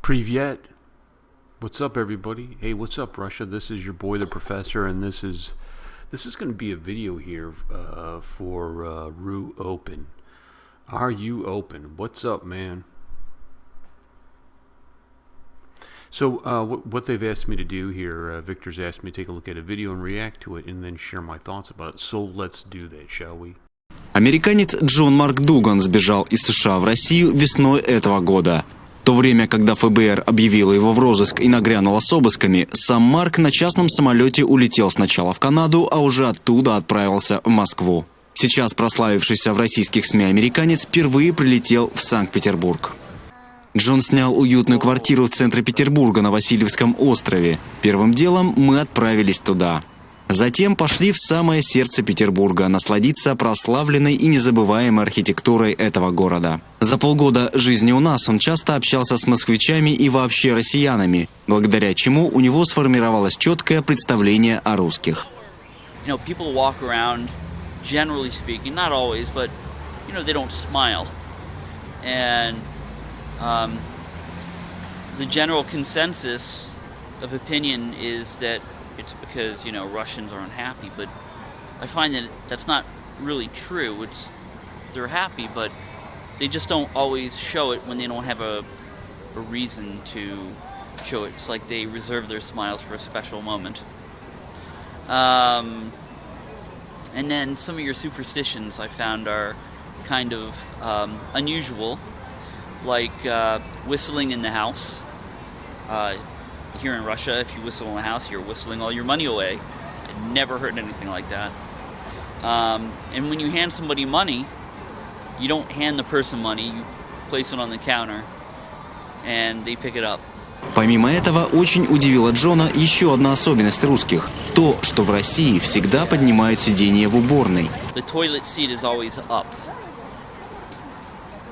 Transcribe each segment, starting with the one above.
Privyet. What's up, everybody? Hey, what's up, Russia? This is your boy, the Professor, and this is going to be a video here for RuOpen. Are you open? What's up, man? So what they've asked me to do here, Victor's asked me to take a look at a video and react to it, and then share my thoughts about it. So let's do that, shall we? Американец Джон Марк Дуган сбежал из США в Россию весной этого года. В то время, когда ФБР объявило его в розыск и нагрянуло с обысками, сам Марк на частном самолете улетел сначала в Канаду, а уже оттуда отправился в Москву. Сейчас прославившийся в российских СМИ американец впервые прилетел в Санкт-Петербург. Джон снял уютную квартиру в центре Петербурга на Васильевском острове. Первым делом мы отправились туда. Затем пошли в самое сердце Петербурга насладиться прославленной и незабываемой архитектурой этого города. За полгода жизни у нас он часто общался с москвичами и вообще россиянами, благодаря чему у него сформировалось четкое представление о русских. People walk around, generally speaking, not always, but they don't smile. And the general consensus of opinion is that it's because, Russians are unhappy, but I find that that's not really true. They're happy, but they just don't always show it when they don't have a reason to show it. It's like they reserve their smiles for a special moment. And then some of your superstitions I found are kind of unusual, like whistling in the house. Here in Russia, if you whistle in the house, you're whistling all your money away. I never heard anything like that. And when you hand somebody money, you don't hand the person money, you place it on the counter, and they pick it up. Помимо этого, очень удивила Джона еще одна особенность русских – то, что в России всегда поднимают сиденье в уборной. The toilet seat is always up.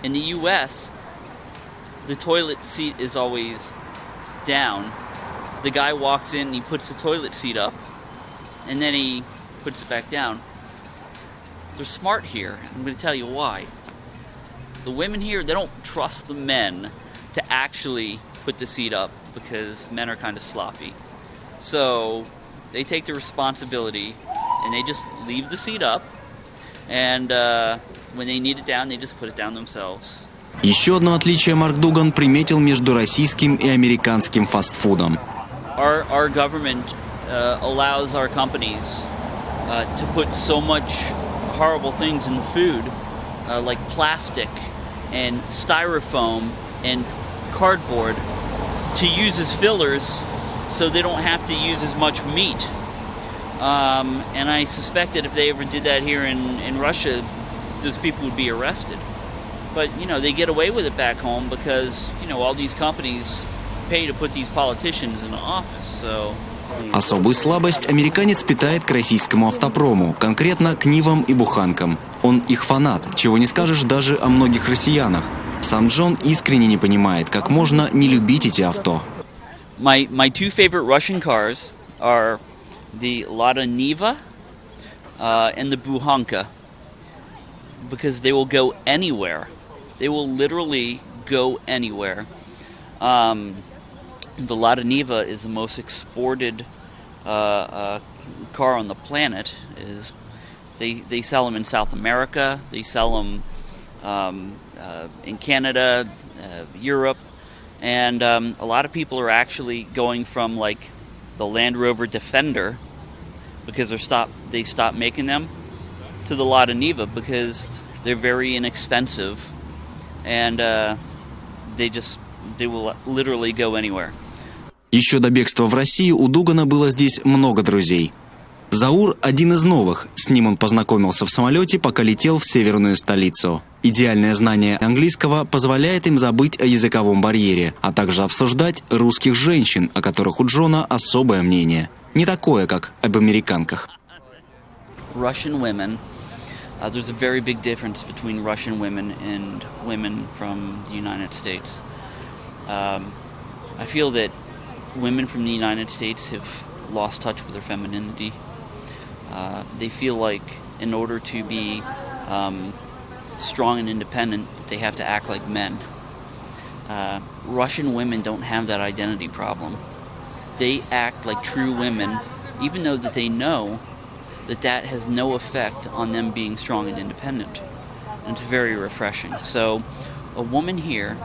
In the U.S., the toilet seat is always down. The guy walks in, he puts the toilet seat up, and then he puts it back down. They're smart here. I'm going to tell you why. The women here, they don't trust the men to actually put the seat up because men are kind of sloppy. So they take the responsibility and they just leave the seat up, and when they need it down, they just put it down themselves. Еще одно отличие Марк Дуган приметил между российским и американским фастфудом. Our government allows our companies to put so much horrible things in the food, like plastic and styrofoam and cardboard, to use as fillers so they don't have to use as much meat. And I suspect that if they ever did that here in Russia, those people would be arrested. But, they get away with it back home because, all these companies pay to put these politicians in the office, so... Особую слабость американец питает к российскому автопрому, конкретно к Нивам и буханкам. Он их фанат, чего не скажешь даже о многих россиянах. Сам Джон искренне не понимает, как можно не любить эти авто. My two favorite Russian cars are the Lada Niva and the Buhanka, because they will go anywhere. They will literally go anywhere. The Lada Niva is the most exported car on the planet. They sell them in South America. They sell them in Canada, Europe, and a lot of people are actually going from like the Land Rover Defender, because they stopped making them, to the Lada Niva because they're very inexpensive, and they will literally go anywhere. Еще до бегства в Россию у Дугана было здесь много друзей. Заур – один из новых. С ним он познакомился в самолете, пока летел в северную столицу. Идеальное знание английского позволяет им забыть о языковом барьере, а также обсуждать русских женщин, о которых у Джона особое мнение. Не такое, как об американках. Russian women. There's a very big difference between Russian women and women from the United States. I feel that women from the United States have lost touch with their femininity. They feel like in order to be strong and independent, that they have to act like men. Russian women don't have that identity problem. They act like true women, even though that they know that that has no effect on them being strong and independent. And it's very refreshing. So a woman here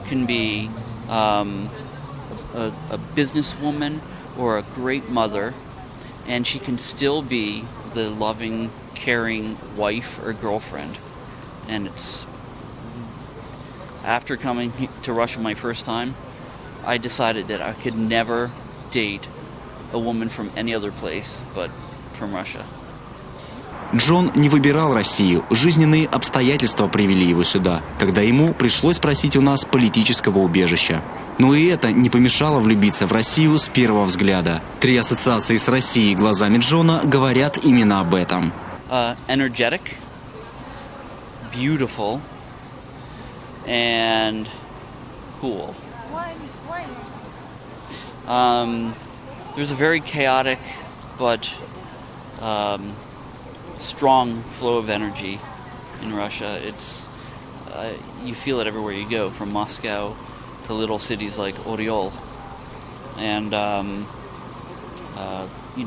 can be a businesswoman or a great mother, and she can still be the loving, caring wife or girlfriend. And it's after coming to Russia my first time, I decided that I could never date a woman from any other place but from Russia. Джон не выбирал Россию, жизненные обстоятельства привели его сюда, когда ему пришлось просить у нас политического убежища. Но и это не помешало влюбиться в Россию с первого взгляда. 3 ассоциации с Россией глазами Джона говорят именно об этом. Energetic, beautiful, and cool. There's a very chaotic but strong flow of energy in Russia. It's you feel it everywhere you go, from Moscow to little cities like Oryol. And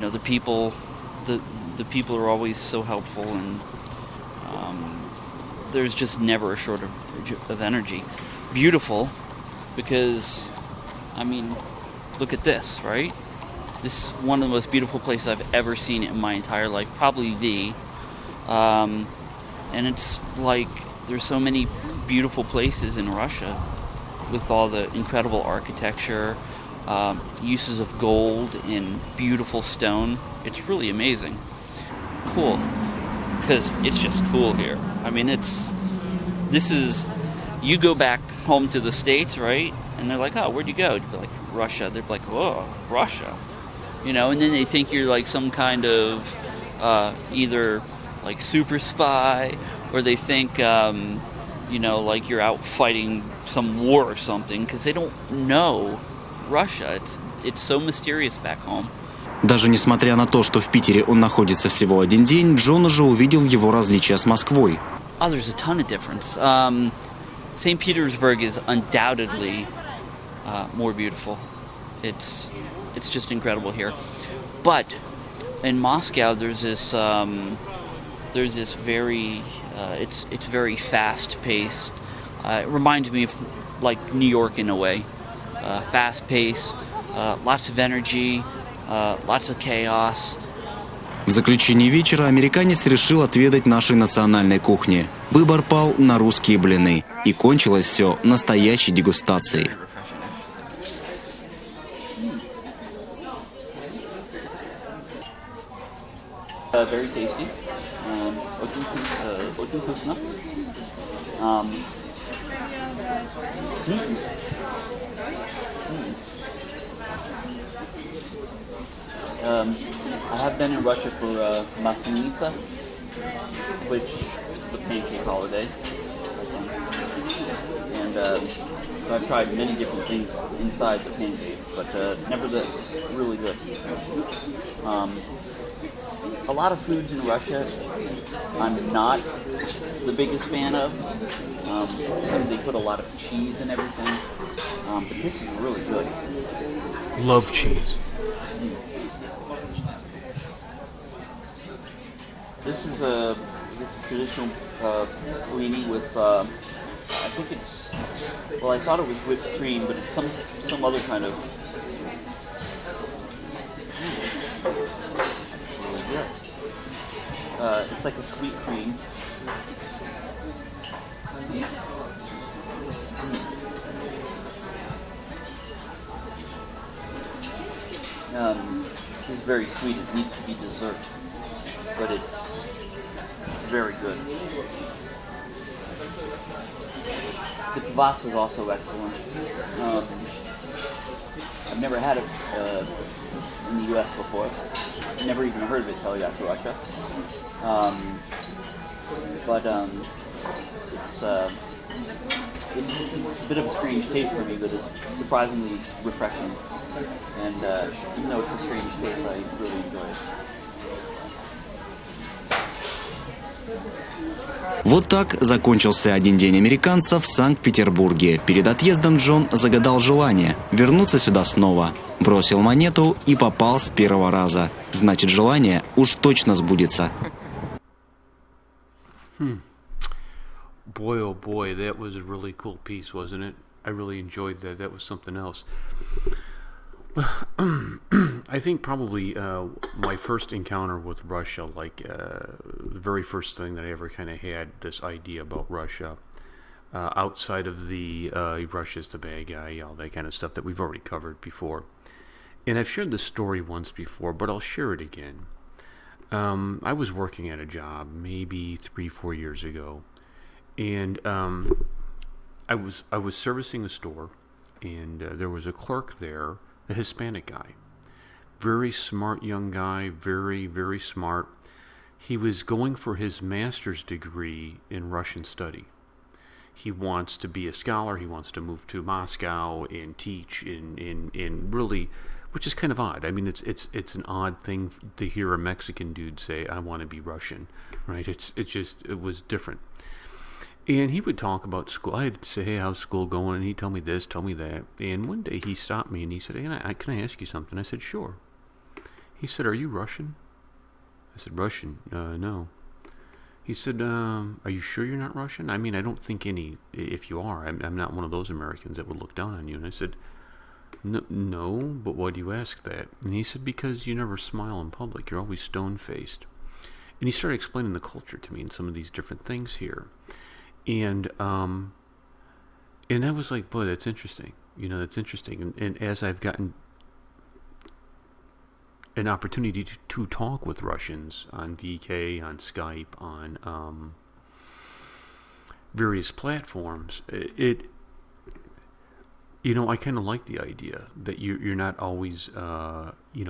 the people are always so helpful, and there's just never a shortage of energy. Beautiful, because look at this, right? This is one of the most beautiful places I've ever seen in my entire life, probably and it's like there's so many beautiful places in Russia with all the incredible architecture, uses of gold and beautiful stone. It's really amazing. Cool, because it's just cool here. You go back home to the States, right? And they're like, oh, where'd you go? You'd be like, Russia. They're like, whoa, Russia. And then they think you're like some kind of either like super spy, or they think, like you're out fighting some war or something, because they don't know Russia. It's so mysterious back home. Даже несмотря на то, что в Питере он находится всего 1 день, Джон уже увидел его различия с Москвой. Oh, there's a ton of difference. St. Petersburg is undoubtedly more beautiful. It's just incredible here. But in Moscow, there's this very it's very fast paced. It reminds me of like New York in a way. Fast pace, lots of energy, lots of chaos. В заключении вечера американец решил отведать нашей национальной кухни. Выбор пал на русские блины. И кончилось все настоящей дегустацией. Very tasty. Очень вкусно. I have been in Russia for Maslenitsa, which is the pancake holiday. And so I've tried many different things inside the pancakes, but never this. Really good. A lot of foods in Russia I'm not the biggest fan of. Sometimes they put a lot of cheese and everything, but this is really good. Love cheese. This is a traditional blini with, I think it's, well, I thought it was whipped cream, but it's some other kind of. It's like a sweet cream. This is very sweet. It needs to be dessert, but it's very good. The kvass is also excellent. I've never had it in the U.S. before. Never even heard of it till I got to Russia. But it's a bit of a strange taste for me, but it's surprisingly refreshing. And even though it's a strange taste, I really enjoy it. Вот так закончился один день американца в Санкт-Петербурге. Перед отъездом Джон загадал желание вернуться сюда снова. Бросил монету и попал с первого раза. Значит, желание уж точно сбудется. Boy, oh boy, that was a really cool piece, wasn't it? I really enjoyed that. That was something else. I think probably my first encounter with Russia, the very first thing that I ever kind of had this idea about Russia, outside of the Russia's the bad guy, all that kind of stuff that we've already covered before. And I've shared this story once before, but I'll share it again. I was working at a job maybe 3-4 years ago, and I was servicing a store, and there was a clerk there, a Hispanic guy, very smart young guy, very, very smart. He was going for his master's degree in Russian study. He wants to be a scholar. He wants to move to Moscow and teach in really, which is kind of odd. I mean, it's an odd thing to hear a Mexican dude say, "I want to be Russian," right? It was different. And he would talk about school. I'd say, "Hey, how's school going?" And he'd tell me this, tell me that. And one day he stopped me and he said, "Hey, can I ask you something?" I said, "Sure." He said, "Are you Russian?" I said, "Russian? No." He said, "Are you sure you're not Russian? I mean, I don't think if you are, I'm not one of those Americans that would look down on you." And I said, No, but why do you ask that?" And he said, "Because you never smile in public. You're always stone-faced." And he started explaining the culture to me and some of these different things here. And I was like, boy, that's interesting. That's interesting. And as I've gotten an opportunity to talk with Russians on VK, on Skype, on various platforms, I kind of like the idea that you're not always,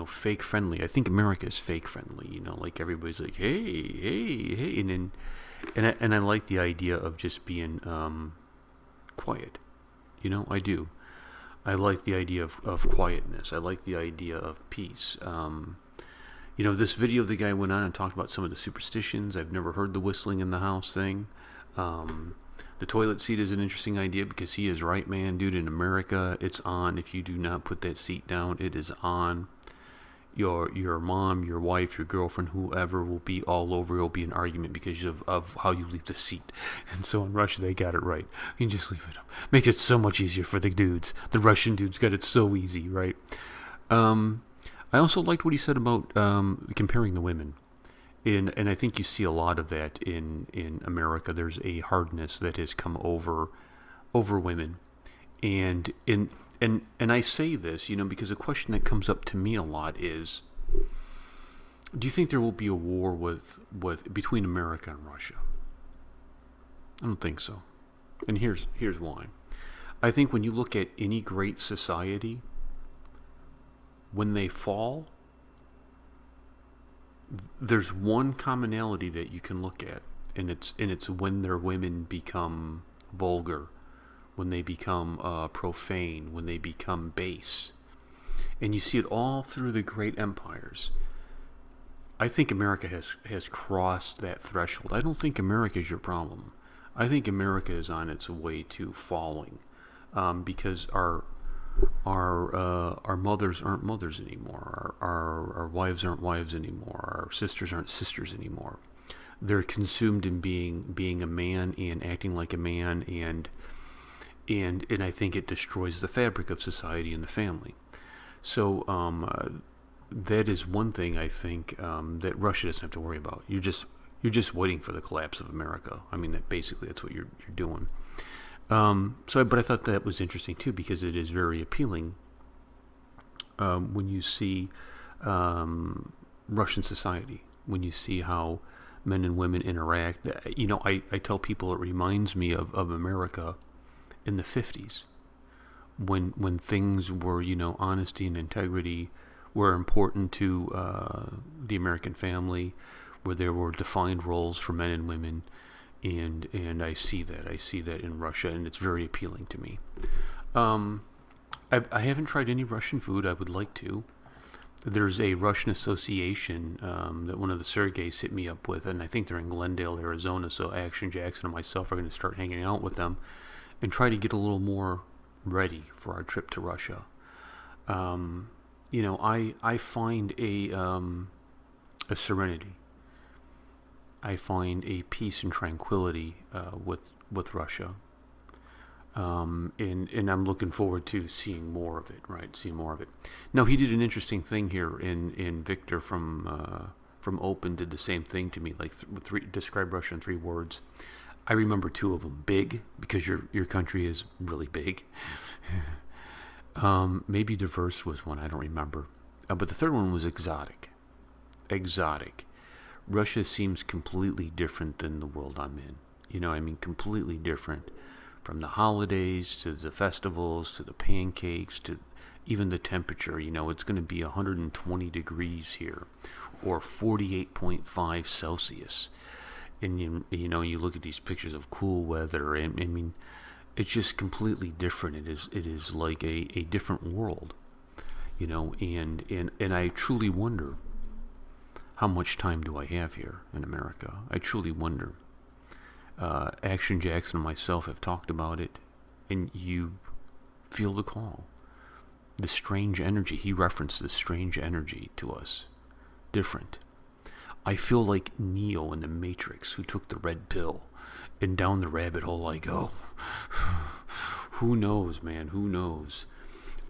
fake friendly. I think America is fake friendly. Like everybody's like, hey, and I like the idea of just being quiet. I do. I like the idea of quietness. I like the idea of peace. This video the guy went on and talked about some of the superstitions. I've never heard the whistling in the house thing. The toilet seat is an interesting idea because he is right, man, dude. In America, it's on. If you do not put that seat down, it is on. Your mom, your wife, your girlfriend, whoever will be all over. It'll be an argument because of how you leave the seat. And so in Russia, they got it right. You can just leave it up. Makes it so much easier for the dudes. The Russian dudes got it so easy, right? I also liked what he said about comparing the women. And I think you see a lot of that in America. There's a hardness that has come over women. And I say this, because a question that comes up to me a lot is, do you think there will be a war between America and Russia? I don't think so. And here's why. I think when you look at any great society, when they fall, there's one commonality that you can look at, and it's when their women become vulgar, when they become profane, when they become base. And you see it all through the great empires. I think America has crossed that threshold. I don't think America is your problem. I think America is on its way to falling, because our mothers aren't mothers anymore. Our wives aren't wives anymore. Our sisters aren't sisters anymore. They're consumed in being a man and acting like a man, and I think it destroys the fabric of society and the family. So that is one thing I think that Russia doesn't have to worry about. You're just waiting for the collapse of America. I mean, that's what you're doing. But I thought that was interesting too, because it is very appealing when you see Russian society, when you see how men and women interact. I tell people it reminds me of America in the 50s, when things were, honesty and integrity were important to the American family, where there were defined roles for men and women. And I see that in Russia, and it's very appealing to me. I haven't tried any Russian food. I would like to. there's a Russian association that one of the Sergeys hit me up with, and I think they're in Glendale, Arizona. So Action Jackson and myself are going to start hanging out with them and try to get a little more ready for our trip to Russia. I find a serenity. I find a peace and tranquility with Russia. And I'm looking forward to seeing more of it, right? Seeing more of it. Now, he did an interesting thing here in Victor from Open did the same thing to me, like describe Russia in 3 words. I remember 2 of them. Big, because your country is really big. Maybe diverse was one, I don't remember. But the third one was exotic. Exotic. Russia seems completely different than the world I'm in. Completely different. From the holidays to the festivals to the pancakes to even the temperature. It's going to be 120 degrees here, or 48.5 Celsius. And you look at these pictures of cool weather, and it's just completely different. It is like a different world, and I truly wonder, how much time do I have here in America? I truly wonder. Action Jackson and myself have talked about it, and you feel the call. The strange energy. He referenced the strange energy to us. Different. I feel like Neo in the Matrix, who took the red pill, and down the rabbit hole I go. Who knows, man? Who knows?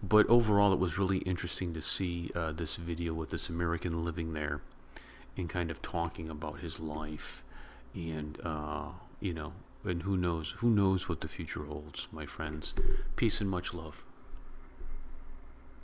But overall, it was really interesting to see this video with this American living there and kind of talking about his life. And, and who knows what the future holds, my friends. Peace and much love.